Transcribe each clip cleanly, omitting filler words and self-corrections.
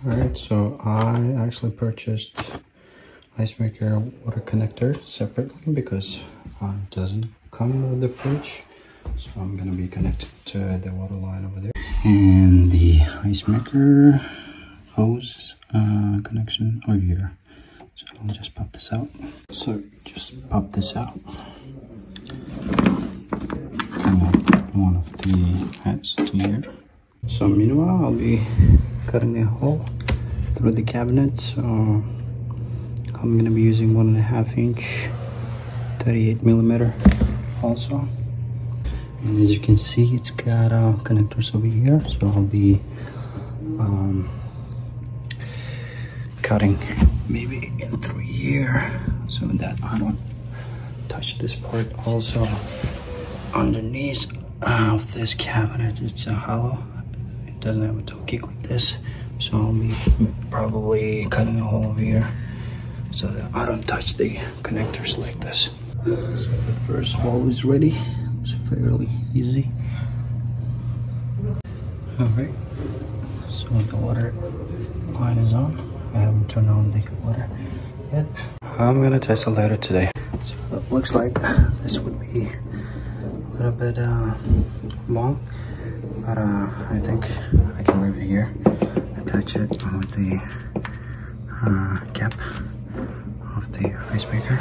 Alright, so I actually purchased ice maker water connector separately because it doesn't come with the fridge. So I'm gonna be connected to the water line over there. And the ice maker hose connection over here. So I'll just pop this out. So just pop this out. Connect one of the heads to here. So meanwhile, I'll be cutting a hole through the cabinet. So I'm gonna be using 1.5 inch 38mm also. And as you can see, it's got connectors over here. So I'll be cutting maybe in through here so that I don't touch this part. Also underneath of this cabinet, it's a hollow. It doesn't have a toe kick like this, so I'll be probably cutting a hole over here so that I don't touch the connectors like this. So the first hole is ready. It's fairly easy. All right, so the water line is on. I haven't turned on the water yet. I'm gonna test it later today. So it looks like this would be a little bit long, but I think I can leave it here. Attach it with the cap of the ice maker.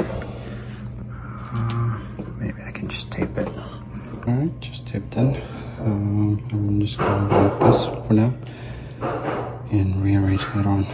Maybe I can just tape it. All right, just taped in. I'm just gonna leave this for now and rearrange later on.